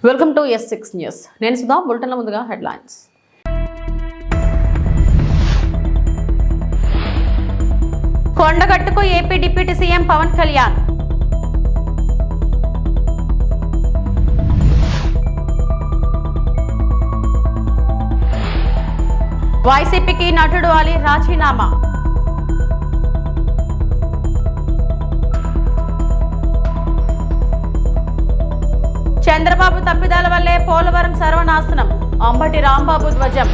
Welcome to S6 news. నేను సుధా. బులెటిన్ల ముందుగా హెడ్లైన్స్. కొండగట్టుకు AP deputy CM Pawan Kalyan. వైసీపీకి నటుడు అలీ రాజీనామా. చంద్రబాబు తప్పిదాల వల్లే పోలవరం సర్వనాశనం. అంబటి రాంబాబు ధ్వజం.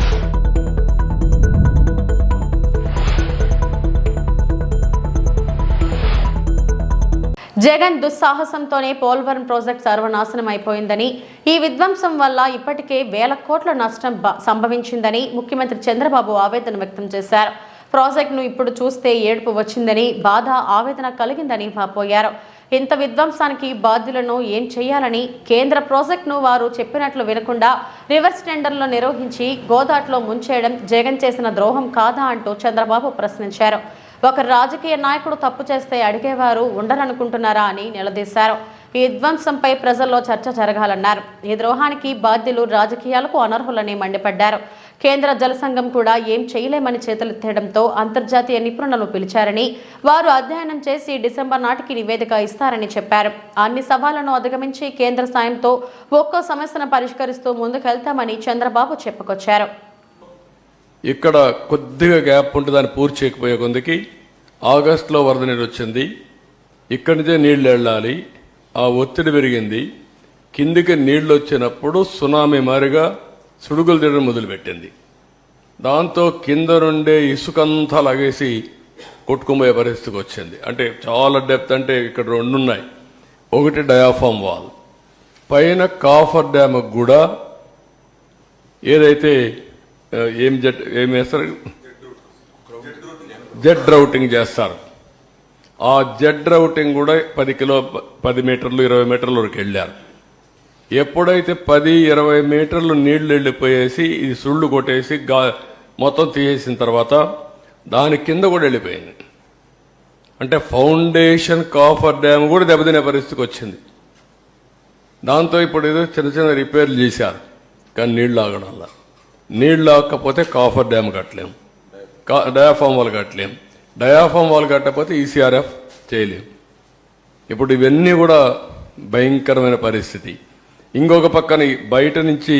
జగన్ దుస్సాహసంతోనే పోలవరం ప్రాజెక్ట్ సర్వనాశనం అయిపోయిందని, ఈ విధ్వంసం వల్ల ఇప్పటికే వేల కోట్ల నష్టం సంభవించిందని ముఖ్యమంత్రి చంద్రబాబు ఆవేదన వ్యక్తం చేశారు. ప్రాజెక్టును ఇప్పుడు చూస్తే ఏడుపు వచ్చిందని, బాధ ఆవేదన కలిగిందని వాపోయారు. ఇంత విధ్వంసానికి బాధ్యులను ఏం చేయాలని, కేంద్ర ప్రాజెక్టును వారు చెప్పినట్లు వినకుండా రివర్స్ టెండర్లో నిర్వహించి గోదాట్లో ముంచేయడం జగన్ చేసిన ద్రోహం కాదా అంటూ చంద్రబాబు ప్రశ్నించారు. ఒక రాజకీయ నాయకుడు తప్పు చేస్తే అడిగేవారు ఉండరనుకుంటున్నారా అని నిలదీశారు. ఈ విధ్వంసంపై ప్రజల్లో చర్చ జరగాలన్నారు. ఈ ద్రోహానికి బాధ్యులు రాజకీయాలకు అనర్హులని మండిపడ్డారు. కేంద్ర జల సంఘం కూడా ఏం చేయలేమని చేతులెత్తడంతో అంతర్జాతీయ నిపుణులను పిలిచారని, వారు అధ్యయనం చేసి డిసెంబర్ నాటికి నివేదిక ఇస్తారని చెప్పారు. అన్ని సవాళ్లను అధిగమించి కేంద్ర సాయంతో ఒక్కో సమస్యను పరిష్కరిస్తూ ముందుకెళ్తామని చంద్రబాబు చెప్పుకొచ్చారు. ఇక్కడ కొద్దిగా గ్యాప్ ఉంటే దాన్ని పూర్తి చేయకపోయే కొందికి ఆగస్టులో వరద నీరు వచ్చింది. ఇక్కడి నుంచే నీళ్లు వెళ్ళాలి. ఆ ఒత్తిడి పెరిగింది. కిందికి నీళ్లు వచ్చినప్పుడు సునామీ మారిగా సుడుగులు తీయడం మొదలుపెట్టింది. దాంతో కింద నుండే ఇసుకంతా లాగేసి కొట్టుకుపోయే పరిస్థితికి వచ్చింది. అంటే చాలా డెప్త్. అంటే ఇక్కడ రెండు ఉన్నాయి. ఒకటి డయాఫామ్ వాల్, పైన కాఫర్ డ్యామ్ కూడా ఏదైతే ఏం వేస్తారు, జెడ్ రౌటింగ్ చేస్తారు. ఆ జెడ్ రౌటింగ్ కూడా 10 మీటర్లు 20 మీటర్ల వరకు వెళ్ళారు. ఎప్పుడైతే 10-20 మీటర్లు నీళ్లు వెళ్ళిపోయేసి ఇది సుళ్ళు కొట్టేసి మొత్తం తీసేసిన తర్వాత దాని కింద కూడా వెళ్ళిపోయింది. అంటే ఫౌండేషన్ కాఫర్ డ్యామ్ కూడా దెబ్బతినే పరిస్థితికి వచ్చింది. దాంతో ఇప్పుడు ఏదో చిన్న చిన్న రిపేర్లు చేశారు. కానీ నీళ్లు ఆగడంలా, నీళ్లు ఆగకపోతే కాఫర్ డ్యామ్ కట్టలేం, డయాఫామ్ వాల్ కట్టలేం, డయాఫామ్ వాల్ కట్టకపోతే ఈసీఆర్ఎఫ్ చేయలేం. ఇప్పుడు ఇవన్నీ కూడా భయంకరమైన పరిస్థితి. ఇంకొక పక్కన బయట నుంచి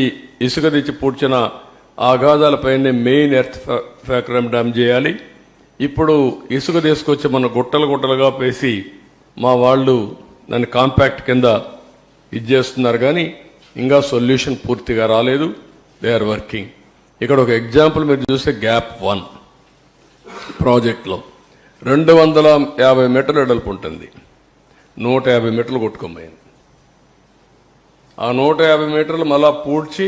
ఇసుక తెచ్చి పూడ్చిన ఆఘాదాలపైనే మెయిన్ ఎర్త్ ఫ్యాక్టరీ డ్యామ్ చేయాలి. ఇప్పుడు ఇసుక తీసుకొచ్చి మన గుట్టలు గుట్టలుగా పేసి మా వాళ్ళు దాన్ని కాంపాక్ట్ కింద ఇది చేస్తున్నారు. కానీ ఇంకా సొల్యూషన్ పూర్తిగా రాలేదు. They are working. ఇక్కడ ఒక ఎగ్జాంపుల్ మీరు చూస్తే గ్యాప్ 1 ప్రాజెక్ట్లో 250 మీటర్లు వెడల్పు ఉంటుంది. 150 మీటర్లు కొట్టుకోపోయింది. ఆ 150 మీటర్లు మళ్ళా పూడ్చి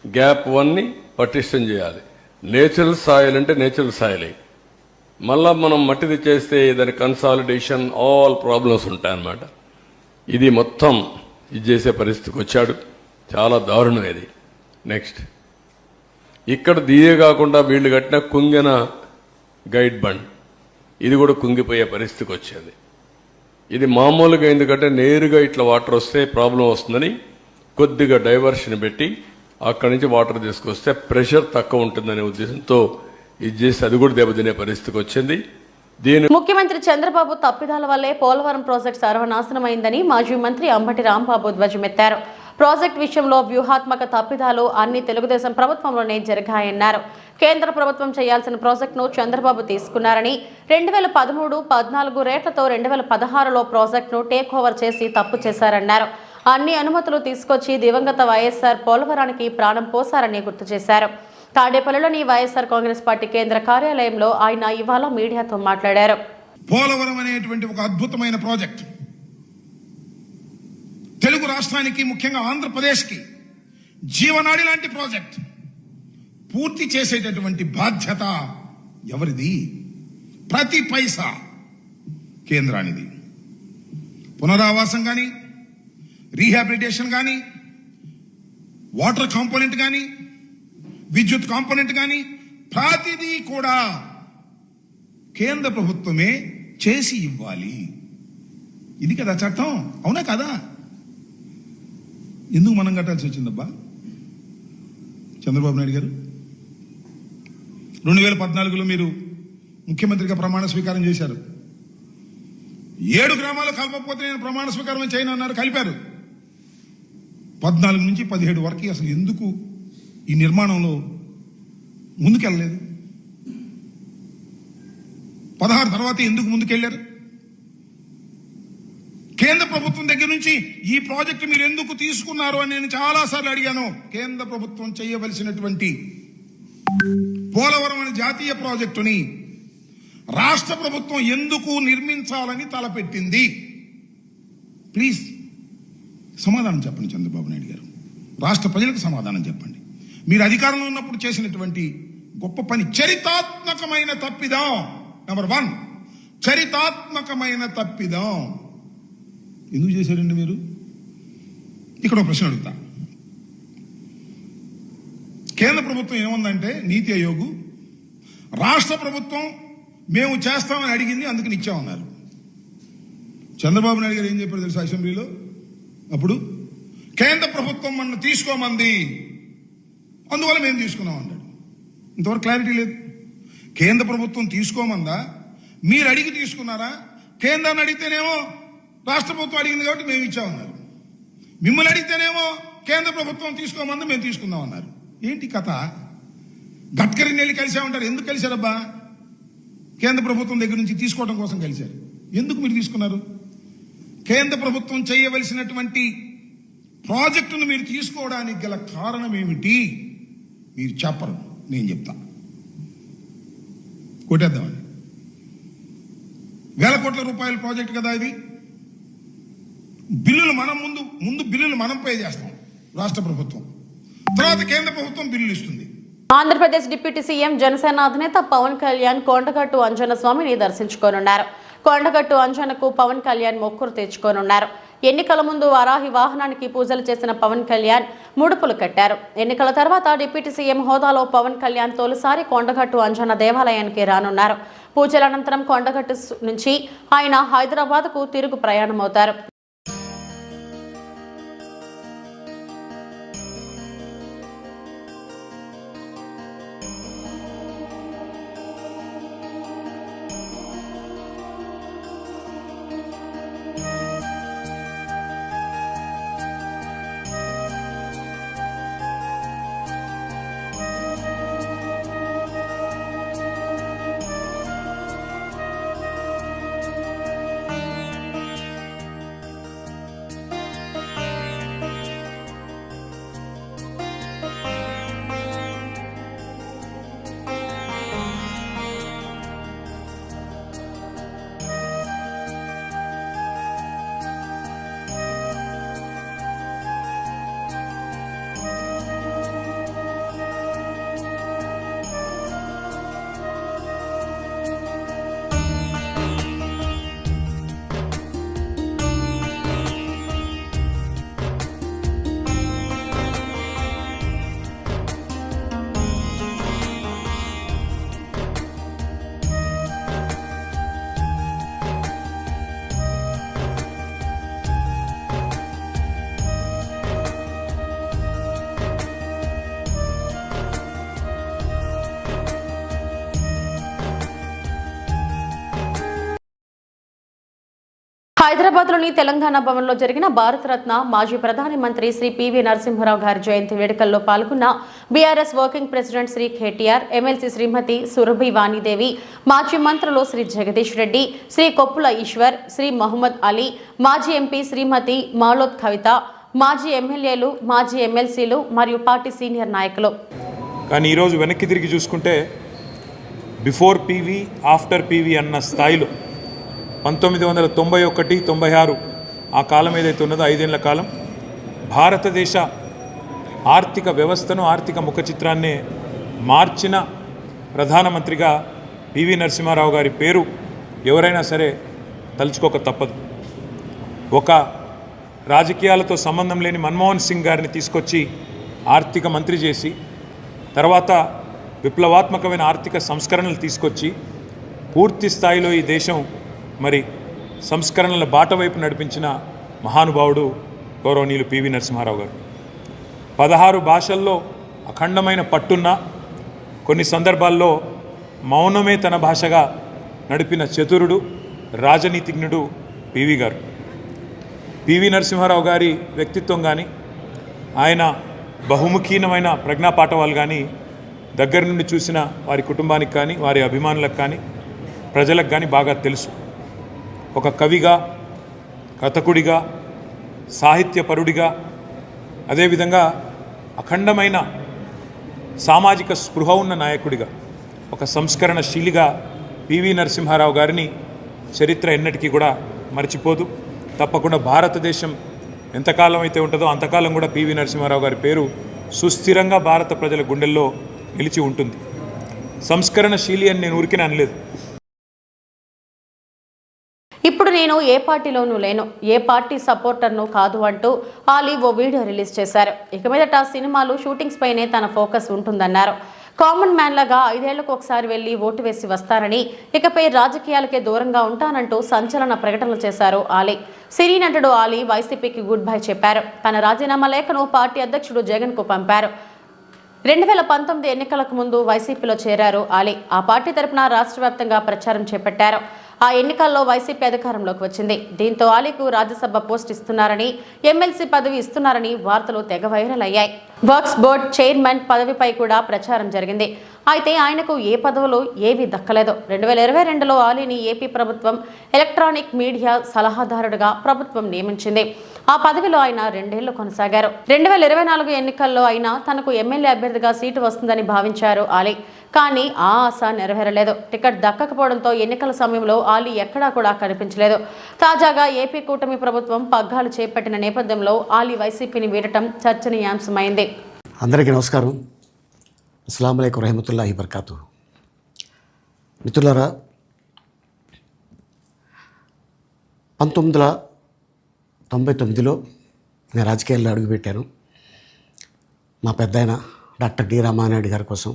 గ్యాప్ 1ని పటిష్టం చేయాలి. నేచురల్ సాయిల్ అంటే నేచురల్ సాయిలే. మళ్ళా మనం మట్టి తెచ్చేస్తే దాని కన్సాలిడేషన్ ఆల్ ప్రాబ్లమ్స్ ఉంటాయన్నమాట. ఇది మొత్తం ఇది చేసే పరిస్థితికి వచ్చాడు. చాలా దారుణం ఇది. నెక్స్ట్ ఇక్కడ దీయే కాకుండా వీళ్ళు కట్టిన కుంగిన గైడ్ బండ్, ఇది కూడా కుంగిపోయే పరిస్థితికి వచ్చేది. ఇది మామూలుగా ఎందుకంటే నేరుగా ఇట్లా వాటర్ వస్తే ప్రాబ్లం వస్తుందని కొద్దిగా డైవర్షన్ పెట్టి అక్కడి నుంచి వాటర్ తీసుకొస్తే ప్రెషర్ తక్కువ ఉంటుందనే ఉద్దేశంతో ఇది చేసి అది కూడా దెబ్బతినే పరిస్థితికి వచ్చింది. ముఖ్యమంత్రి చంద్రబాబు తప్పిదాల వల్లే పోలవరం ప్రాజెక్టు సర్వనాశనమైందని మాజీ మంత్రి అంబటి రాంబాబు ధ్వజమెత్తారు. ప్రాజెక్టు విషయంలో వ్యూహాత్మక తప్పిదాలు అన్ని తెలుగుదేశం ప్రభుత్వంలోనే జరిగాయన్నారు. కేంద్ర ప్రభుత్వం చేయాల్సిన ప్రాజెక్టును చంద్రబాబు తీసుకున్నారని, 2013-14 రేట్లతో 2016లో ప్రాజెక్టును టేక్ ఓవర్ చేసి తప్పు చేశారన్నారు. అన్ని అనుమతులు తీసుకొచ్చి దివంగత వైఎస్ఆర్ పోలవరానికి ప్రాణం పోశారని గుర్తు చేశారు. తాడేపల్లిలోని వైఎస్ఆర్ కాంగ్రెస్ పార్టీ కేంద్ర కార్యాలయంలో ఆయన ఇవాళ మీడియాతో మాట్లాడారు. పోలవరం అనేటువంటి ఒక అద్భుతమైన ప్రాజెక్ట్ తెలుగు రాష్ట్రానికి, ముఖ్యంగా ఆంధ్రప్రదేశ్కి జీవనాడి లాంటి ప్రాజెక్ట్ పూర్తి చేసేటటువంటి బాధ్యత ఎవరిది? ప్రతి పైసా కేంద్రానిది. పునరావాసం కానీ, రీహాబిలిటేషన్ కానీ, వాటర్ కాంపోనెంట్ కానీ, విద్యుత్ కాంపోనెంట్ కానీ ప్రతిదీ కూడా కేంద్ర ప్రభుత్వమే చేసి ఇవ్వాలి. ఇది కదా చట్టం, అవునా కదా? ఎందుకు మనం కట్టాల్సి వచ్చిందబ్బా చంద్రబాబు నాయుడు గారు? 2014లో మీరు ముఖ్యమంత్రిగా ప్రమాణ స్వీకారం చేశారు. 7 గ్రామాలు కలపకపోతే నేను ప్రమాణ స్వీకారం చేయను అన్నారు, కలిపారు. 14 నుంచి 17 వరకు అసలు ఎందుకు ఈ నిర్మాణంలో ముందుకెళ్ళలేదు? 16 తర్వాత ఎందుకు ముందుకెళ్లారు? కేంద్ర ప్రభుత్వం దగ్గర నుంచి ఈ ప్రాజెక్టు మీరు ఎందుకు తీసుకున్నారు అని నేను చాలాసార్లు అడిగాను. కేంద్ర ప్రభుత్వం చేయవలసినటువంటి పోలవరం అనే జాతీయ ప్రాజెక్టుని రాష్ట్ర ప్రభుత్వం ఎందుకు నిర్మించాలని తలపెట్టింది? ప్లీజ్ సమాధానం చెప్పండి చంద్రబాబు నాయుడు గారు. రాష్ట్ర ప్రజలకు సమాధానం చెప్పండి. మీరు అధికారంలో ఉన్నప్పుడు చేసినటువంటి గొప్ప పని చరితాత్మకమైన తప్పిదం. నెంబర్ 1 చరితాత్మకమైన తప్పిదం ఎందుకు చేశారండి మీరు? ఇక్కడ ఒక ప్రశ్న అడుగుతా. కేంద్ర ప్రభుత్వం ఏముందంటే నీతి ఆయోగ్, రాష్ట్ర ప్రభుత్వం మేము చేస్తామని అడిగింది అందుకని ఇచ్చామన్నారు. చంద్రబాబు నాయుడు గారు ఏం చెప్పారు తెలుసా అసెంబ్లీలో? అప్పుడు కేంద్ర ప్రభుత్వం మన తీసుకోమంది అందువల్ల మేము తీసుకున్నాం అన్నాడు. ఇంతవరకు క్లారిటీ లేదు. కేంద్ర ప్రభుత్వం తీసుకోమందా, మీరు అడిగి తీసుకున్నారా? కేంద్రాన్ని అడిగితేనేమో రాష్ట్ర ప్రభుత్వం అడిగింది కాబట్టి మేము ఇచ్చామన్నారు. మిమ్మల్ని అడిగితేనేమో కేంద్ర ప్రభుత్వం తీసుకోమంది మేము తీసుకుందాం అన్నారు. ఏంటి కథ? గడ్కరీని వెళ్ళి కలిసామంటారు. ఎందుకు కలిశారబ్బా? కేంద్ర ప్రభుత్వం దగ్గర నుంచి తీసుకోవడం కోసం కలిశారు. ఎందుకు మీరు తీసుకున్నారు? కేంద్ర ప్రభుత్వం చేయవలసినటువంటి ప్రాజెక్టును మీరు తీసుకోవడానికి గల కారణం ఏమిటి? మీరు చెప్పరు, నేను చెప్తా. కొట్టేద్దామని. 1000 కోట్ల రూపాయల ప్రాజెక్ట్ కదా ఇది. బిల్లులు మనం ముందు బిల్లులు మనం పే చేస్తాం రాష్ట్ర ప్రభుత్వం, తర్వాత కేంద్ర ప్రభుత్వం బిల్లులు ఇస్తుంది. ఆంధ్రప్రదేశ్ డిప్యూటీ సీఎం జనసేన అధినేత పవన్ కళ్యాణ్ కొండగట్టు అంజన స్వామిని దర్శించుకోనున్నారు. కొండగట్టు అంజనకు పవన్ కళ్యాణ్ మొక్కులు తెచ్చుకోనున్నారు. ఎన్నికల ముందు వారాహి వాహనానికి పూజలు చేసిన పవన్ కళ్యాణ్ ముడుపులు కట్టారు. ఎన్నికల తర్వాత డిప్యూటీ సీఎం హోదాలో పవన్ కళ్యాణ్ తొలిసారి కొండగట్టు అంజన దేవాలయానికి రానున్నారు. పూజల అనంతరం కొండగట్టు నుంచి ఆయన హైదరాబాద్కు తిరుగు ప్రయాణమవుతారు. హైదరాబాద్లోని తెలంగాణ భవన్లో జరిగిన భారతరత్న మాజీ ప్రధాని మంత్రి శ్రీ పివి నరసింహారావు గారి జయంతి వేడుకల్లో పాల్గొన్న BRS working president Shri KTR, MLC Shrimati Surabhi Vanidevi, మాజీ మంత్రులు శ్రీ జగదీష్ రెడ్డి, శ్రీ కొప్పుల ఈశ్వర్, శ్రీ మహమ్మద్ అలీ, మాజీ ఎంపీ శ్రీమతి మాలోత్ కవిత, మాజీ ఎమ్మెల్యేలు, మాజీ ఎమ్మెల్సీలు మరియు పార్టీ సీనియర్ నాయకులు. కానీ ఈరోజు వెనక్కి తిరిగి చూసుకుంటే బిఫోర్ పీవీ ఆఫ్టర్ పీవీ అన్న స్థాయిలో 1991-96 ఆ కాలం ఏదైతే ఉన్నదో 5 ఏళ్ల కాలం భారతదేశ ఆర్థిక వ్యవస్థను, ఆర్థిక ముఖ చిత్రాన్ని మార్చిన ప్రధానమంత్రిగా పివి నరసింహారావు గారి పేరు ఎవరైనా సరే తలుచుకోక తప్పదు. ఒక రాజకీయాలతో సంబంధం లేని మన్మోహన్ సింగ్ గారిని తీసుకొచ్చి ఆర్థిక మంత్రి చేసి, తర్వాత విప్లవాత్మకమైన ఆర్థిక సంస్కరణలు తీసుకొచ్చి పూర్తి స్థాయిలో ఈ దేశం మరి సంస్కరణల బాట వైపు నడిపించిన మహానుభావుడు గౌరవనీయులు పివి నరసింహారావు గారు. 16 భాషల్లో అఖండమైన పట్టున్న, కొన్ని సందర్భాల్లో మౌనమే తన భాషగా నడిపిన చతురుడు, రాజనీతిజ్ఞుడు పివి గారు. పివి నరసింహారావు గారి వ్యక్తిత్వం కానీ, ఆయన బహుముఖీనమైన ప్రజ్ఞాపాఠవాలు కానీ దగ్గర నుండి చూసిన వారి కుటుంబానికి కానీ, వారి అభిమానులకు కానీ, ప్రజలకు కానీ బాగా తెలుసు. ఒక కవిగా, కథకుడిగా, సాహిత్యపరుడిగా, అదేవిధంగా అఖండమైన సామాజిక స్పృహ ఉన్న నాయకుడిగా, ఒక సంస్కరణశీలిగా పివి నరసింహారావు గారిని చరిత్ర ఎన్నటికీ కూడా మర్చిపోదు. తప్పకుండా భారతదేశం ఎంతకాలం అయితే ఉంటుందో అంతకాలం కూడా పివి నరసింహారావు గారి పేరు సుస్థిరంగా భారత ప్రజల గుండెల్లో నిలిచి ఉంటుంది. సంస్కరణశీలి అని నేను ఊరికే అనలేదు. ఇప్పుడు నేను ఏ పార్టీలోనూ లేను, ఏ పార్టీ సపోర్టర్ను కాదు అంటూ ఆలీ ఓ వీడియో రిలీజ్ చేశారు. ఇక మీదట సినిమాలు, షూటింగ్స్ పైనే తన ఫోకస్ ఉంటుందన్నారు. కామన్ మ్యాన్ లాగా 5 ఏళ్లకు ఒకసారి వెళ్లి ఓటు వేసి వస్తారని, ఇకపై రాజకీయాలకే దూరంగా ఉంటానంటూ సంచలన ప్రకటనలు చేశారు ఆలీ. సినీ నటుడు ఆలీ వైసీపీకి గుడ్ బై చెప్పారు. తన రాజీనామా లేఖను పార్టీ అధ్యక్షుడు జగన్కు పంపారు. 2019 ఎన్నికలకు ముందు వైసీపీలో చేరారు ఆలీ. ఆ పార్టీ తరపున రాష్ట్ర వ్యాప్తంగా ప్రచారం చేపట్టారు. ఆ ఎన్నికల్లో వైసీపీ అధికారంలోకి వచ్చింది. దీంతో ఆలీకు రాజ్యసభ పోస్ట్ ఇస్తున్నారని, ఎమ్మెల్సీ పదవి ఇస్తున్నారని వార్తలు తెగ వైరల్ అయ్యాయి. వర్క్స్ బోర్డ్ చైర్మన్ పదవిపై కూడా ప్రచారం జరిగింది. అయితే ఆయనకు ఏ పదవులు ఏవీ దక్కలేదు. 2022లో ఆలీని ఏపీ ప్రభుత్వం ఎలక్ట్రానిక్ మీడియా సలహాదారుడిగా ప్రభుత్వం నియమించింది. ఆ పదవిలో ఆయన 2 ఏళ్లు కొనసాగారు. 2024 ఎన్నికల్లో అయినా తనకు ఎమ్మెల్యే అభ్యర్థిగా సీటు వస్తుందని భావించారు ఆలీ. కానీ ఆ ఆశ నెరవేరలేదు. టికెట్ దక్కకపోవడంతో ఎన్నికల సమయంలో ఆలీ ఎక్కడా కూడా కనిపించలేదు. తాజాగా ఏపీ కూటమి ప్రభుత్వం పగ్గాలు చేపట్టిన నేపథ్యంలో ఆలీ వైసీపీని వీడటం చర్చనీయాంశమైంది. అందరికీ నమస్కారం. అస్సలాము అలైకుం రహమతుల్లాహి బర్కాతు. మిత్రులారా, 1999లో నేను రాజకీయాల్లో అడుగుపెట్టాను. మా పెద్దాయన డాక్టర్ డి రామానాయుడు గారి కోసం.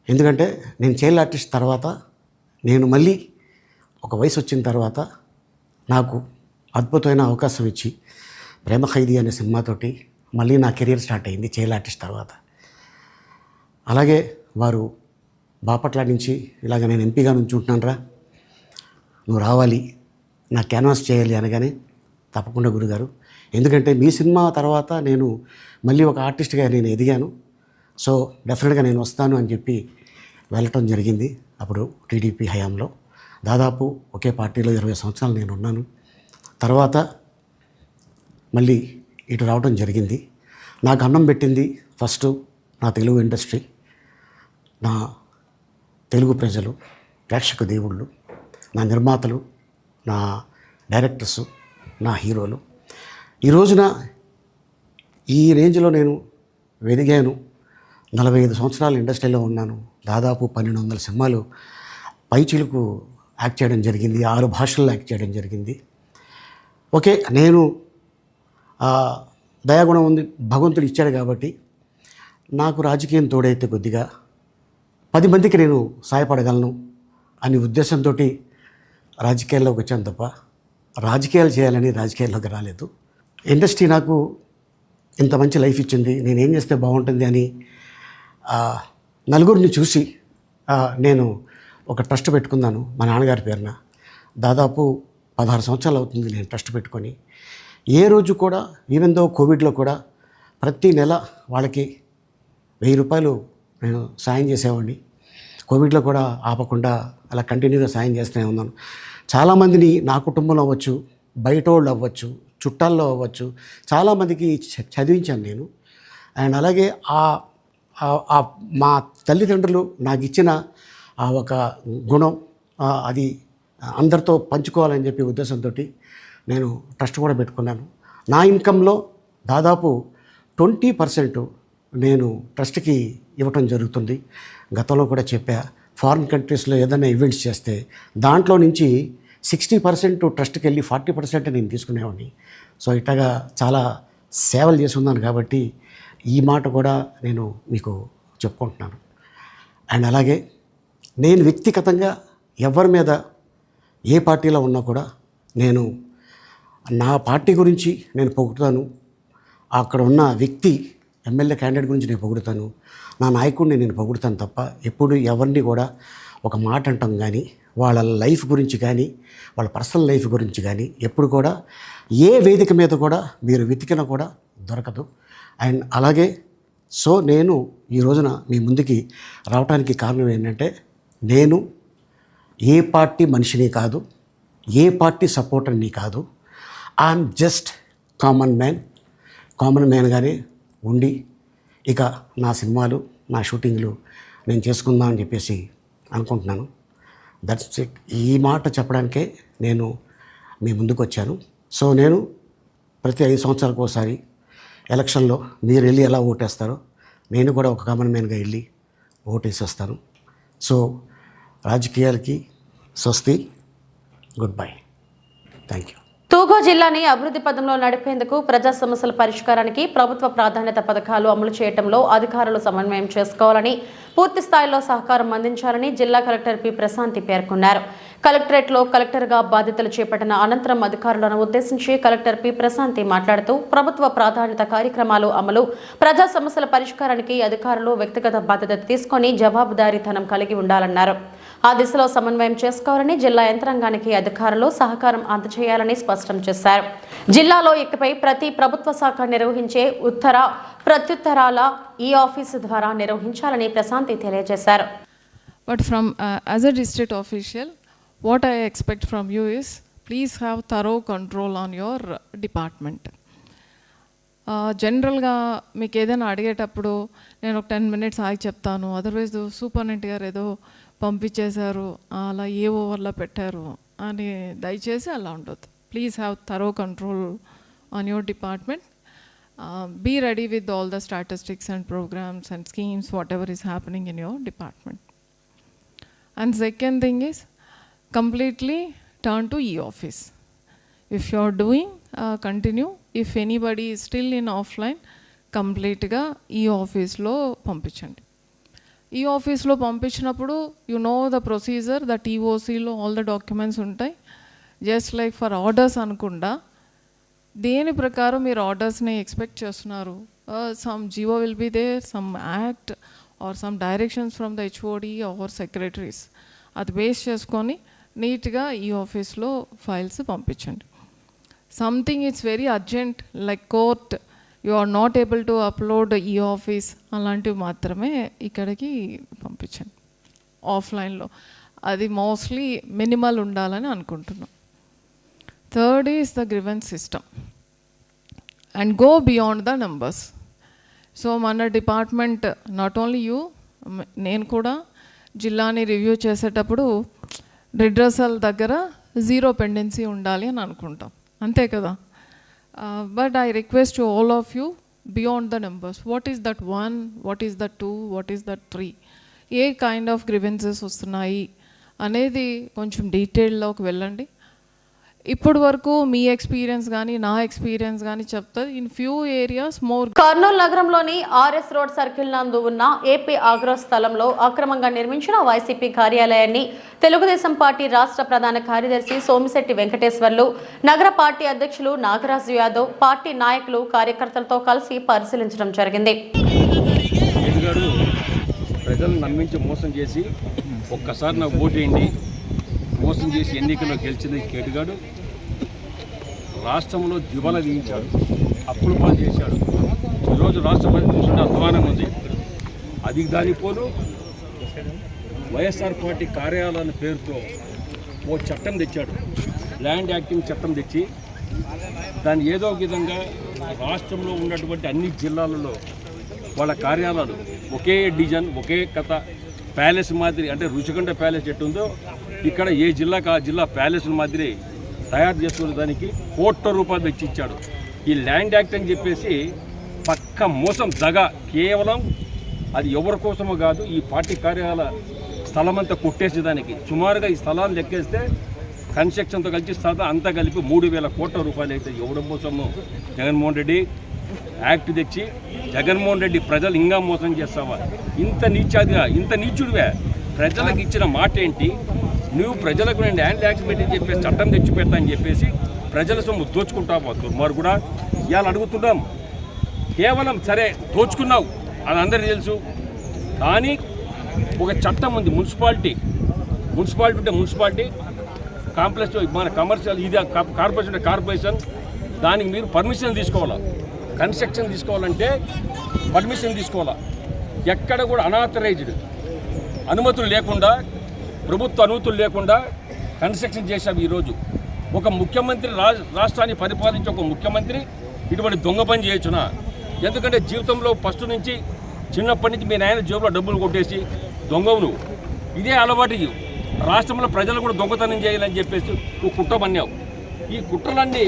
ఎందుకంటే నేను చైల్డ్ ఆర్టిస్ట్ తర్వాత, నేను మళ్ళీ ఒక వయసు వచ్చిన తర్వాత నాకు అద్భుతమైన అవకాశం ఇచ్చి ప్రేమ ఖైదీ అనే సినిమాతోటి మళ్ళీ నా కెరీర్ స్టార్ట్ అయింది చైల్డ్ ఆర్టిస్ట్ తర్వాత. అలాగే వారు బాపట్ల నుంచి ఇలాగ నేను ఎంపీగా నుంచుంటున్నాను రా, నువ్వు రావాలి, నా క్యాన్వాస్ చేయాలి అనగానే తప్పకుండా గురుగారు, ఎందుకంటే మీ సినిమా తర్వాత నేను మళ్ళీ ఒక ఆర్టిస్ట్గా నేను ఎదిగాను, సో డెఫినెట్గా నేను వస్తాను అని చెప్పి వెళ్ళటం జరిగింది. అప్పుడు టీడీపీ హయాంలో దాదాపు ఒకే పార్టీలో 20 సంవత్సరాలు నేను ఉన్నాను. తర్వాత మళ్ళీ ఇటు రావడం జరిగింది. నాకు అన్నం పెట్టింది ఫస్ట్ నా తెలుగు ఇండస్ట్రీ, నా తెలుగు ప్రజలు, ప్రేక్షక దేవుళ్ళు, నా నిర్మాతలు, నా డైరెక్టర్సు, నా హీరోలు. ఈ రోజున ఈ రేంజ్లో నేను ఎదిగాను. 45 సంవత్సరాలు ఇండస్ట్రీలో ఉన్నాను. దాదాపు 1200 సినిమాలు పైచిలుకు యాక్ట్ చేయడం జరిగింది. 6 భాషల్లో యాక్ట్ చేయడం జరిగింది. ఓకే, నేను దయాగుణం ఉంది, భగవంతుడు ఇచ్చాడు కాబట్టి నాకు రాజకీయం తోడైతే కొద్దిగా 10 మందికి నేను సాయపడగలను అనే ఉద్దేశంతో రాజకీయాల్లోకి వచ్చాను తప్ప రాజకీయాలు చేయాలని రాజకీయాల్లోకి రాలేదు. ఇండస్ట్రీ నాకు ఇంత మంచి లైఫ్ ఇచ్చింది, నేనేం చేస్తే బాగుంటుంది అని నలుగురిని చూసి నేను ఒక ట్రస్ట్ పెట్టుకున్నాను మా నాన్నగారి పేరున. దాదాపు 16 సంవత్సరాలు అవుతుంది నేను ట్రస్ట్ పెట్టుకొని. ఏ రోజు కూడా, ఈవెన్ దో కోవిడ్లో కూడా ప్రతి నెల వాళ్ళకి 1000 రూపాయలు నేను సాయం చేసేవాడిని. కోవిడ్లో కూడా ఆపకుండా అలా కంటిన్యూగా సాయం చేస్తూనే ఉన్నాను. చాలామందిని నా కుటుంబంలో అవ్వచ్చు, బయట వాళ్ళు అవ్వచ్చు, చుట్టాల్లో అవ్వచ్చు, చాలామందికి చదివించాను నేను. అండ్ అలాగే మా తల్లిదండ్రులు నాకు ఇచ్చిన ఆ ఒక గుణం అది అందరితో పంచుకోవాలని చెప్పి ఉద్దేశంతో నేను ట్రస్ట్ కూడా పెట్టుకున్నాను. నా ఇన్కంలో దాదాపు 20% నేను ట్రస్ట్కి ఇవ్వటం జరుగుతుంది. గతంలో కూడా చెప్పా, ఫారిన్ కంట్రీస్లో ఏదైనా ఈవెంట్స్ చేస్తే దాంట్లో నుంచి 60% ట్రస్ట్కి వెళ్ళి 40% నేను తీసుకునేవాడిని. సో ఇట్టగా చాలా సేవలు చేసి ఉన్నాను కాబట్టి ఈ మాట కూడా నేను మీకు చెప్పుకుంటున్నాను. అండ్ అలాగే నేను వ్యక్తిగతంగా ఎవరి మీద ఏ పార్టీలో ఉన్నా కూడా నేను నా పార్టీ గురించి నేను పొగుడుతాను, అక్కడ ఉన్న వ్యక్తి ఎమ్మెల్యే క్యాండిడేట్ గురించి నేను పొగుడుతాను, నా నాయకుడిని నేను పొగుడుతాను తప్ప ఎప్పుడు ఎవరిని కూడా ఒక మాట అంటాం కానీ వాళ్ళ లైఫ్ గురించి కానీ వాళ్ళ పర్సనల్ లైఫ్ గురించి కానీ ఎప్పుడు కూడా ఏ వేదిక మీద కూడా మీరు వెతికినా కూడా దొరకదు. అండ్ అలాగే సో నేను ఈ రోజున మీ ముందుకి రావడానికి కారణం ఏంటంటే నేను ఏ పార్టీ మనిషిని కాదు, ఏ పార్టీ సపోర్టర్ని కాదు. ఐఎమ్ జస్ట్ కామన్ మ్యాన్గానే ఉండి ఇక నా సినిమాలు నా షూటింగ్లు నేను చేసుకుందాం అని చెప్పేసి అనుకుంటున్నాను. That's it. ఈ మాట చెప్పడానికే నేను మీ ముందుకు వచ్చాను. సో నేను ప్రతి 5 సంవత్సరాలకు ఒకసారి ఎలక్షన్లో మీరు వెళ్ళి ఎలా ఓటేస్తారో నేను కూడా ఒక కామన్ మ్యాన్గా వెళ్ళి ఓటేసి వస్తాను. సో రాజకీయాలకి స్వస్తి, గుడ్ బై, థ్యాంక్ యూ. తూగో జిల్లాని అభివృద్ధి పదంలో నడిపేందుకు ప్రజా సమస్యల పరిష్కారానికి ప్రభుత్వ ప్రాధాన్యత పథకాలు అమలు చేయడంలో అధికారులు సమన్వయం చేసుకోవాలని, పూర్తి స్థాయిలో సహకారం అందించాలని జిల్లా కలెక్టర్ పి ప్రశాంతి పేర్కొన్నారు. కలెక్టరేట్లో కలెక్టర్గా బాధ్యతలు చేపట్టిన అనంతరం అధికారులను ఉద్దేశించి కలెక్టర్ పి ప్రశాంతి మాట్లాడుతూ ప్రభుత్వ ప్రాధాన్యత కార్యక్రమాలు అమలు, ప్రజా సమస్యల పరిష్కారానికి అధికారులు వ్యక్తిగత బాధ్యత తీసుకొని జవాబుదారీతనం కలిగి ఉండాలన్నారు. ఆ దిశలో సమన్వయం చేసుకోవాలని, జిల్లా యంత్రాంగానికి అధికారులు సహకారం అందజేయాలని స్పష్టం చేశారు. జిల్లాలో ఇకపై ప్రతి ప్రభుత్వ శాఖ నిర్వహించే ఉత్తర ప్రత్యుత్తరాల ఈ ఆఫీసు ద్వారా నిర్వహించాలని ప్రశాంతి తెలియజేశారు. But from as a district official, what I expect from you is please have thorough control on your department. జనరల్గా మీకు ఏదైనా అడిగేటప్పుడు నేను ఒక 10 minutes ఆగి చెప్తాను, అదర్వైజ్ సూపరింటెండెంట్ గారు ఏదో పంపించేశారు, అలా ఏ ఓవర్లో పెట్టారు అని దయచేసి అలా ఉండొద్దు. Please have thorough control on your department. Be ready with all the statistics and programs and schemes, whatever is happening in your department. And second thing is completely turn to e-office. If you are doing, continue. If anybody is still in offline, complete ga e-office lo పంపించండి. e-office లో పంపించినప్పుడు you know the procedure, that EOC లో all the documents ఉంటాయి. Just like for orders అనుకుండా దేని ప్రకారం మీరు ఆర్డర్స్ని expect చేస్తున్నారు, some GO will be there, some act or some directions from the HOD or secretaries, అది బేస్ చేసుకొని నీట్గా ఈ ఆఫీస్లో ఫైల్స్ పంపించండి. Something it's very urgent like court, you are not able to upload e office, అలాంటివి మాత్రమే ఇక్కడికి పంపించండి. ఆఫ్లైన్లో అది మోస్ట్లీ మినిమల్ ఉండాలని అనుకుంటున్నాం. Third is the grievance system and go beyond the numbers. So మన డిపార్ట్మెంట్, నాట్ ఓన్లీ యూ, నేను కూడా జిల్లాని రివ్యూ చేసేటప్పుడు రిడ్రసల్ దగ్గర 0 పెండెన్సీ ఉండాలి అని అనుకుంటాం, అంతే కదా. But I request to all of you beyond the numbers. What is that 1, what is that 2, what is that 3, A kind of grievances వస్తున్నాయి అనేది కొంచెం డీటెయిల్లోకి వెళ్ళండి. ఇప్పటి వరకు మీ ఎక్స్పీరియన్స్ కానీ నా ఎక్స్పీరియన్స్ కానీ చెప్తుంది. In few areas more. Kurnool నగరంలోని ఆర్ఎస్ రోడ్ సర్కిల్ నందు ఉన్న ఏపీ ఆగ్రో స్థలంలో అక్రమంగా నిర్మించిన వైసీపీ కార్యాలయాన్ని తెలుగుదేశం పార్టీ రాష్ట్ర ప్రధాన కార్యదర్శి సోమిశెట్టి వెంకటేశ్వర్లు, నగర పార్టీ అధ్యక్షులు నాగరాజు యాదవ్, పార్టీ నాయకులు కార్యకర్తలతో కలిసి పరిశీలించడం జరిగింది. ప్రజలను నమ్మించి మోసం చేసి ఒక్కసారి నాకు ఓటేయండి, మోసం చేసి ఎన్నికల్లో గెలిచింది కేటుగాడు. రాష్ట్రంలో దివాలా తీయించాడు, అప్పులు పాలు చేశాడు. ఈరోజు రాష్ట్రపతి చూస్తుంటే అధ్వానంగా ఉంది. అది దానిపోను వైఎస్ఆర్ పార్టీ కార్యాలయాల పేరుతో ఓ చట్టం తెచ్చాడు, ల్యాండ్ యాక్టింగ్ చట్టం తెచ్చి దాన్ని ఏదో ఒక విధంగా రాష్ట్రంలో ఉన్నటువంటి అన్ని జిల్లాలలో వాళ్ళ కార్యాలయాలు ఒకే డిజైన్, ఒకే కథ, ప్యాలెస్ మాదిరి, అంటే రుచికొండ ప్యాలెస్ ఎట్టుందో ఇక్కడ ఏ జిల్లాకు ఆ జిల్లా ప్యాలెస్ మాదిరి తయారు చేసుకునే దానికి ₹1,00,00,000 వెచ్చిచ్చాడు. ఈ ల్యాండ్ యాక్ట్ అని చెప్పేసి పక్క మోసం, దగ, కేవలం అది ఎవరి కోసమో కాదు, ఈ పార్టీ కార్యాలయ స్థలం అంతా కొట్టేసేదానికి. సుమారుగా ఈ స్థలాన్ని లెక్కేస్తే కన్స్ట్రక్షన్తో కలిసి స్థలం అంతా కలిపి ₹3,000 కోట్ల అయితే ఎవడం కోసము జగన్మోహన్ రెడ్డి యాక్ట్ తెచ్చి జగన్మోహన్ రెడ్డి ప్రజలు ఇంకా మోసం చేస్తావా? ఇంత నీచుడివే. ప్రజలకు ఇచ్చిన మాట ఏంటి? నువ్వు ప్రజలకు నేను ల్యాండ్ ట్యాక్స్ పెట్టి చెప్పేసి చట్టం తెచ్చి పెడతా అని చెప్పేసి ప్రజల సొమ్ము దోచుకుంటావా దుర్మార్గుడా? ఇవాళ అడుగుతున్నాం. కేవలం సరే దోచుకున్నావు అని అందరికీ తెలుసు, కానీ ఒక చట్టం ఉంది. మున్సిపాలిటీ ఉంటే మున్సిపాలిటీ, కాంప్లెక్స్ మన కమర్షియల్ ఇది కార్పొరేషన్ అంటే కార్పొరేషన్, దానికి మీరు పర్మిషన్ తీసుకోవాలా. కన్స్ట్రక్షన్ తీసుకోవాలంటే పర్మిషన్ తీసుకోవాలా. ఎక్కడ కూడా అనాథరైజ్డ్ అనుమతులు లేకుండా, ప్రభుత్వ అనుమతులు లేకుండా కన్స్ట్రక్షన్ చేశాము. ఈరోజు ఒక ముఖ్యమంత్రి రాష్ట్రాన్ని పరిపాలించే ఒక ముఖ్యమంత్రి ఇటువంటి దొంగ పని చేయొచ్చునా? ఎందుకంటే జీవితంలో ఫస్ట్ నుంచి చిన్నప్పటి నుంచి మీ నాయన జేబులో డబ్బులు కొట్టేసి దొంగవు నువ్వు. ఇదే అలవాటు. రాష్ట్రంలో ప్రజలు కూడా దొంగతనం చేయాలని చెప్పేసి నువ్వు కుట్ర పన్నావు. ఈ కుట్రలన్నీ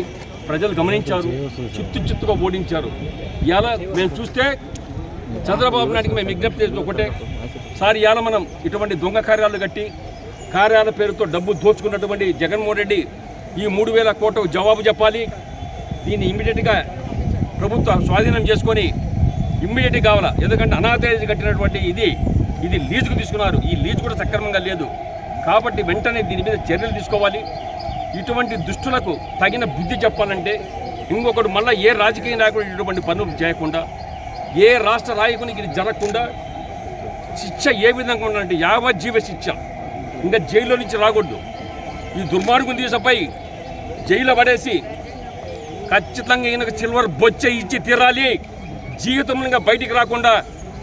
ప్రజలు గమనించారు, చిత్తుగా ఓడించారు. ఇవాళ మేము చూస్తే చంద్రబాబు నాయుడికి మేము విజ్ఞప్తి చేసిన ఒకటే, సార్ ఇవాళ మనం ఇటువంటి దొంగ కార్యాలు కట్టి కార్యాల పేరుతో డబ్బు దోచుకున్నటువంటి జగన్మోహన్ రెడ్డి ఈ 3,000 కోట్లకు జవాబు చెప్పాలి. దీన్ని ఇమ్మీడియట్గా ప్రభుత్వం స్వాధీనం చేసుకొని ఇమ్మీడియట్గా కావాలా. ఎందుకంటే అనాథరైజ్ కట్టినటువంటి ఇది లీజుకు తీసుకున్నారు. ఈ లీజు కూడా సక్రమంగా లేదు కాబట్టి వెంటనే దీని మీద చర్యలు తీసుకోవాలి. ఇటువంటి దుష్టులకు తగిన బుద్ధి చెప్పాలంటే ఇంకొకటి మళ్ళీ ఏ రాజకీయ నాయకుడు ఇటువంటి పనులు చేయకుండా, ఏ రాష్ట్ర నాయకునికి ఇది జరగకుండా శిక్ష ఏ విధంగా ఉండాలంటే యావజ్జీవ శిక్ష, ఇంకా జైల్లో నుంచి రాకూడదు. ఈ దుర్మార్గుని తీసపై జైల్లో పడేసి ఖచ్చితంగా ఈయనకు సిల్వర్ బొచ్చ ఇచ్చి తీరాలి. జీవితంలో ఇంకా బయటికి రాకుండా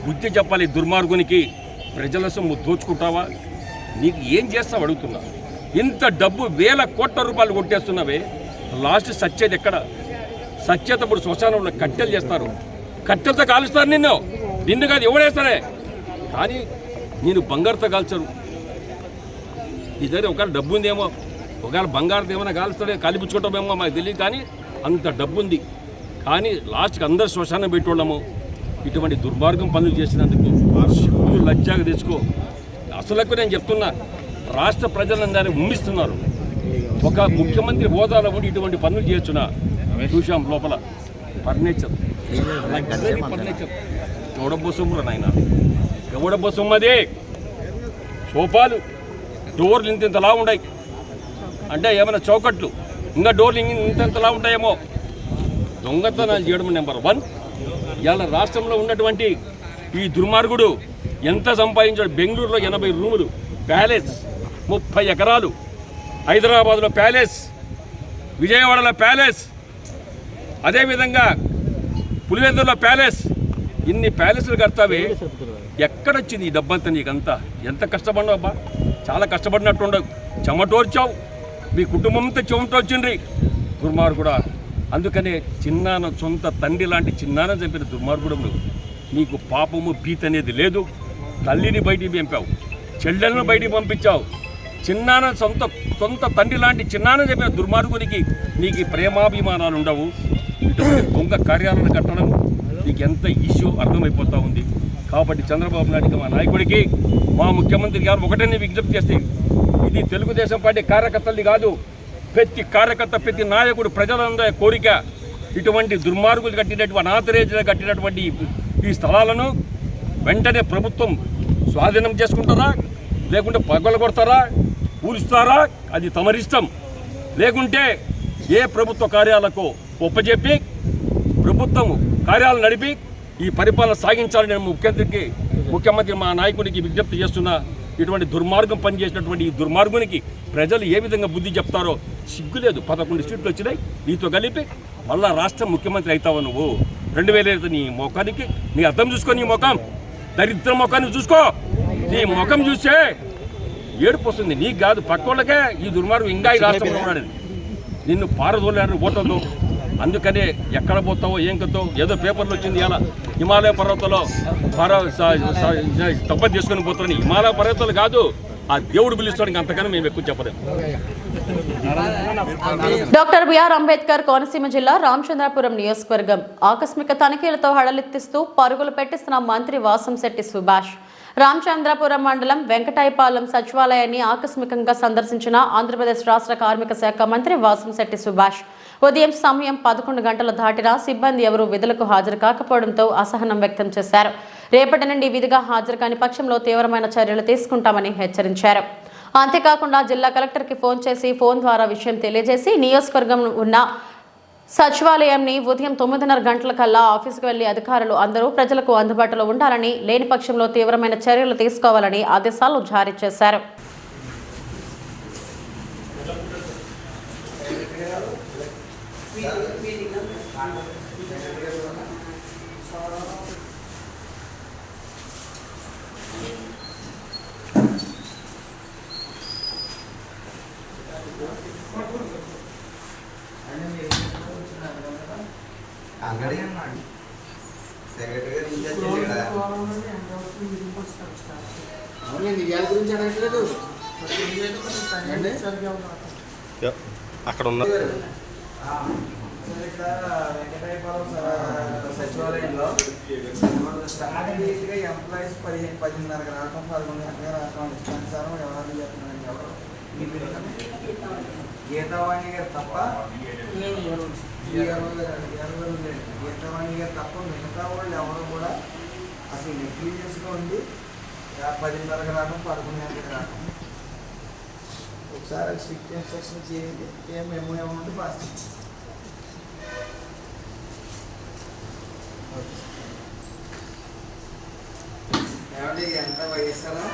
బుద్ధి చెప్పాలి దుర్మార్గునికి. ప్రజల సొమ్ము దోచుకుంటావా? నీకు ఏం చేస్తావు అడుగుతున్నా. ఇంత డబ్బు 1,000 కోట్ల రూపాయలు కొట్టేస్తున్నావే, లాస్ట్ సచ్చేది ఎక్కడ? సచ్చేత ఇప్పుడు శ్మశానంలో కట్టెలు చేస్తారు, కట్టెలతో కాలుస్తారు. నిన్ను కాదు ఎవడేస్తారే, కానీ నేను బంగారుతో కాల్చరు. నీ దగ్గర ఒకవేళ డబ్బు ఉందేమో, ఒకవేళ బంగారుతో ఏమైనా కాలుస్తాడే కాలిపుచ్చుకుంటామేమో మాకు తెలియదు, కానీ అంత డబ్బు ఉంది. కానీ లాస్ట్కి అందరు శ్మశానం పెట్టోళ్ళము. ఇటువంటి దుర్మార్గం పనులు చేసినందుకు లజ్జాగా తెచ్చుకో. అసలకు నేను చెప్తున్నా, రాష్ట్ర ప్రజలందరినీ ఉమ్మిస్తున్నారు. ఒక ముఖ్యమంత్రి హోదాలో ఉండి ఇటువంటి పనులు చేయొచ్చునా? చూసాం లోపల ఫర్నిచర్ ఎవడబ్బో సొమ్ము నాయన, ఎవడబ్బో సొమ్ము అదే. సోఫాలు డోర్లు ఇంతలా ఉన్నాయి అంటే ఏమైనా చౌకట్లు, ఇంకా డోర్లు ఇంతలా ఉంటాయేమో. దొంగతనాలు చేయడం నెంబర్ 1. ఇవాళ రాష్ట్రంలో ఉన్నటువంటి ఈ దుర్మార్గుడు ఎంత సంపాదించాడు? బెంగళూరులో 80 రూములు, ప్యాలెస్ 30 ఎకరాలు, హైదరాబాద్లో ప్యాలెస్, విజయవాడలో ప్యాలెస్, అదేవిధంగా పులివెందులో ప్యాలెస్. ఇన్ని ప్యాలెస్లు కడతావే, ఎక్కడొచ్చింది ఈ డబ్బంతా నీకంతా? ఎంత కష్టపడినావు అబ్బా, చాలా కష్టపడినట్టు ఉండవు. చెమటోర్చావు, మీ కుటుంబంతో చెమటొచ్చిండ్రి దుర్మార్గుడా. అందుకనే చిన్నాన సొంత తండ్రి లాంటి చిన్నాన చంపిన దుర్మార్గుడు. నీకు పాపము భీతి అనేది లేదు. తల్లిని బయటికి పంపావు, చెల్లెలను బయటికి పంపించావు. చిన్నాన సొంత తండ్రి లాంటి చిన్నాన చెప్పిన దుర్మార్గునికి నీకు ప్రేమాభిమానాలు ఉండవు. ఇటువంటి దొంగ కార్యాలను కట్టడం నీకు ఎంత ఇష్యూ అర్థమైపోతూ ఉంది. కాబట్టి చంద్రబాబు నాయుడికి, మా నాయకుడికి, మా ముఖ్యమంత్రి గారు ఒకటే విజ్ఞప్తి చేస్తే, ఇది తెలుగుదేశం పార్టీ కార్యకర్తలది కాదు, ప్రతి కార్యకర్త, ప్రతి నాయకుడు, ప్రజలందరి కోరిక. ఇటువంటి దుర్మార్గులు కట్టినటువంటి అనాథరైజ్లు కట్టినటువంటి ఈ స్థలాలను వెంటనే ప్రభుత్వం స్వాధీనం చేసుకుంటారా, లేకుంటే పగలు కొడతారా, కూలుస్తారా, అది తమరిష్టం. లేకుంటే ఏ ప్రభుత్వ కార్యాలకు ఒప్పజెప్పి ప్రభుత్వం కార్యాలు నడిపి ఈ పరిపాలన సాగించాలని నేను ముఖ్యమంత్రి మా నాయకుడికి విజ్ఞప్తి చేస్తున్నా. ఇటువంటి దుర్మార్గం పనిచేసినటువంటి ఈ దుర్మార్గునికి ప్రజలు ఏ విధంగా బుద్ధి చెప్తారో సిగ్గులేదు. 11 సీట్లు వచ్చినాయి, నీతో కలిపి మళ్ళా రాష్ట్ర ముఖ్యమంత్రి అవుతావు నువ్వు. 2005 నీ ముఖానికి నీ అర్థం చూసుకో, నీ ముఖం దరిద్ర ముఖాన్ని చూసుకో. నీ ముఖం చూస్తే ఏడుపు వస్తుంది, నీకు కాదు పక్కోళ్ళకే. ఈ దుర్మార్గం ఇంకా ఈ రాష్ట్రంలో ఉన్నాడు, నిన్ను పారదోలేరు ఓటర్లు. అందుకనే ఎక్కడ పోతావో ఏం కతావో. ఏదో పేపర్లో వచ్చింది ఇలా హిమాలయ పర్వతాల్లో తప్పని చేసుకొని పోతారని. హిమాలయ పర్వతాలు కాదు, ఆ దేవుడు పిలుస్తానికి, అంతకన్నా మేము ఎక్కువ చెప్పలేము. డాక్టర్ బిఆర్ అంబేద్కర్ కోనసీమ జిల్లా రామచంద్రాపురం నియోజకవర్గం ఆకస్మిక తనిఖీలతో హడలెత్తిస్తూ పరుగులు పెట్టిస్తున్న మంత్రి వాసంశెట్టి సుభాష్. రామచంద్రాపురం మండలం వెంకటాయపాలెం సచివాలయాన్ని ఆకస్మికంగా సందర్శించిన ఆంధ్రప్రదేశ్ రాష్ట్ర కార్మిక శాఖ మంత్రి వాసంశెట్టి సుభాష్ ఉదయం సమయం 11 గంటలు దాటినా సిబ్బంది ఎవరూ విధులకు హాజరు కాకపోవడంతో అసహనం వ్యక్తం చేశారు. రేపటి నుండి విధిగా హాజరు కాని పక్షంలో తీవ్రమైన చర్యలు తీసుకుంటామని హెచ్చరించారు. అంతేకాకుండా జిల్లా కలెక్టర్కి ఫోన్ చేసి ఫోన్ ద్వారా విషయం తెలియజేసి నియోజకవర్గం ఉన్న సచివాలయంని ఉదయం 9:30 గంటలకల్లా ఆఫీసుకు వెళ్లి అధికారులు అందరూ ప్రజలకు అందుబాటులో ఉండాలని, లేని పక్షంలో తీవ్రమైన చర్యలు తీసుకోవాలని ఆదేశాలు జారీ చేశారు. అంగడి అన్నాడు సెక్రటరీ గారు ఇన్ఛార్జ్ కదా. అక్కడ ఉన్న వెంకటాయపాలెం సచివాలయంలో స్టార్టింగ్ ఎంప్లాయీస్ 10:30 రావటం 11 గంటలకు రావటం ఇష్టానుసారం ఎవరు చెప్తున్నారండి. ఎవరు గీతావాణి గారు తప్ప గీతావాణి గారు తప్ప మిగతా వాళ్ళు ఎవరు కూడా అసలు నెగ్లిజెన్స్గా ఉండి 10:30 రావడం 11 గంటలకు రావడం. ఒకసారి స్ట్రిక్ట్ ఇన్స్ట్రక్షన్ చేయండి. ఏముంటే పాస్ చేయండి. ఏమంటే ఎంత వయస్సారా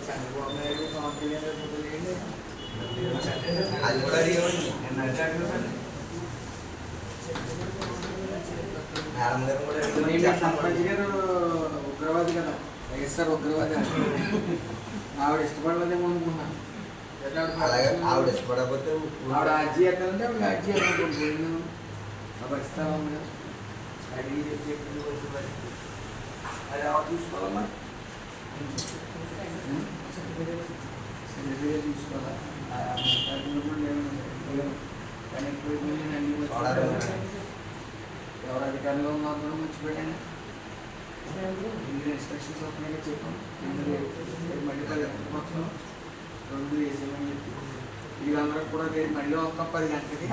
చంద్రబాబు నాయుడు కాంప్లిమెంట్ అది కూడా మేడం గారు కూడా సర్పంచ్ గారు ఉగ్రవాది కదా, వైఎస్ఆర్ ఉగ్రవాది. ఆవిడ ఇష్టపడలేదేమో అనుకున్నాను. ఆవిడ ఇష్టపడకపోతే ఆవిడ అర్జీ ఎత్తాలంటే ఆవిడ అర్జీ ఎత్తాను పరిస్థితి అడిగి చెప్పి అది ఎవరు చూసుకోవాలమ్మా? చూసుకోవాలా? ఎవరు అధికారంలో ఉన్నారు కూడా మర్చిపోయాను. ఇన్స్ట్రక్షన్స్ వస్తున్నాయి చెప్పాను. మళ్ళీ మొత్తం 2 వేసేమని చెప్పి వీళ్ళందరూ కూడా రేపు మళ్ళీ వస్తాం 10 గంటలకి.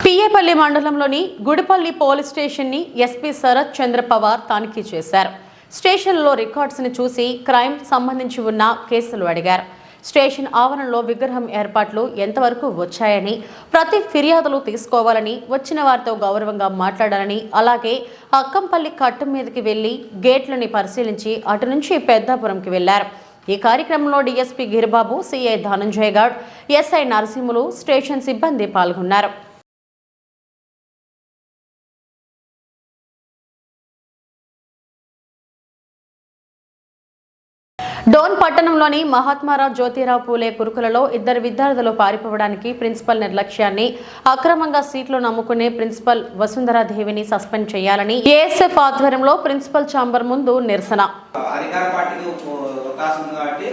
పిఏపల్లి మండలంలోని గుడిపల్లి పోలీస్ స్టేషన్ ని ఎస్పీ శరత్ చంద్ర పవార్ తనిఖీ చేశారు. స్టేషన్లో రికార్డ్స్ ని చూసి క్రైమ్ సంబంధించి ఉన్న కేసులు అడిగారు. స్టేషన్ ఆవరణలో విగ్రహం ఏర్పాట్లు ఎంతవరకు వచ్చాయని, ప్రతి ఫిర్యాదులు తీసుకోవాలని, వచ్చిన వారితో గౌరవంగా మాట్లాడాలని, అలాగే అక్కంపల్లి కట్టు మీదకి వెళ్లి గేట్లని పరిశీలించి అటు నుంచి పెద్దాపురంకి వెళ్లారు. ఈ కార్యక్రమంలో DSP Giribabu, CI Dhananjay Goud, SI Narasimhulu, station సిబ్బంది పాల్గొన్నారు. డోన్ పట్టణంలోని మహాత్మారావు జ్యోతిరావు పూలే గురుకులలో 2 విద్యార్థులు పారిపోవడానికి ప్రిన్సిపల్ నిర్లక్ష్యాన్ని, అక్రమంగా సీట్లు నమ్ముకునే ప్రిన్సిపల్ వసుంధరాదేవిని సస్పెండ్ చేయాలని ఏఎస్ఎఫ్ ఆధ్వర్యంలో ప్రిన్సిపల్ ఛాంబర్ ముందు నిరసన. అధికార పార్టీకి అవకాశం ఉంది కాబట్టి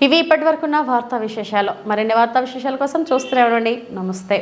ఇవి ఇప్పటివరకున్న వార్తా విశేషాలు. మరిన్ని వార్తా విశేషాల కోసం చూస్తూనే ఉండండి. నమస్తే.